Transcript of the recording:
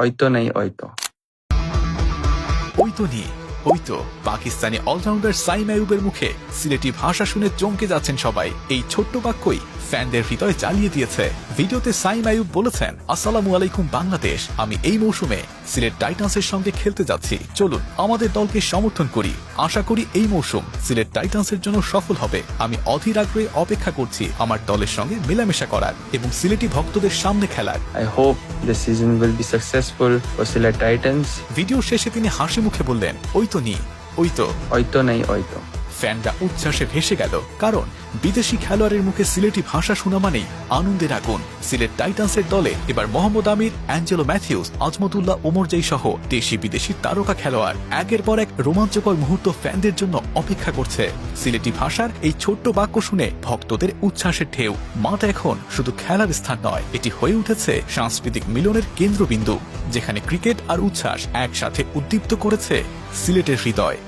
ওই তো নেই, ওই তো। ওই তো নেই, ওই তো। পাকিস্তানি অলরাউন্ডার সাইম আইয়ুবের মুখে সিলেটি ভাষা শুনে চমকে যাচ্ছেন সবাই। এই ছোট্ট বাক্যই ফ্যানদের হৃদয় জ্বালিয়ে দিয়েছে। ভিডিওতে সাইম আইয়ুব বলেছেন, আসসালামু আলাইকুম বাংলাদেশ, আমি এই মৌসুমে সিলেট টাইটান্সের সঙ্গে খেলতে যাচ্ছি। চলুন আমাদের দলকে সমর্থন করি। আশা করি এই মৌসুম সিলেট টাইটান্সের জন্য সফল হবে। আমি অধীর আগ্রহে অপেক্ষা করছি আমার দলের সঙ্গে মেলামেশা করার এবং সিলেটি ভক্তদের সামনে খেলার। I hope the season will be successful for Sylhet Titans. Video শেষে তিনি হাসি মুখে বললেন, ওই তো নি, ওই তো। ওই তো নেই, ওই তো। ফ্যানরা উচ্ছ্বাসে ভেসে গেল, কারণ বিদেশি খেলোয়াড়ের মুখে সিলেটি ভাষা শোনা মানেই আনন্দের আগুন। সিলেট টাইটান্সের দলে এবার মোহাম্মদ আমির, অ্যাঞ্জেলো ম্যাথিউস, আজমতুল্লাহ ওমরজাই সহ দেশি বিদেশি তারকা খেলোয়াড় একের পর এক রোমাঞ্চকর মুহূর্ত ফ্যানদের জন্য অপেক্ষা করছে। সিলেটি ভাষার এই ছোট্ট বাক্য শুনে ভক্তদের উচ্ছ্বাসের ঢেউ। মাঠ এখন শুধু খেলার স্থান নয়, এটি হয়ে উঠেছে সাংস্কৃতিক মিলনের কেন্দ্রবিন্দু, যেখানে ক্রিকেট আর উচ্ছ্বাস একসাথে উদ্দীপ্ত করেছে সিলেটের হৃদয়।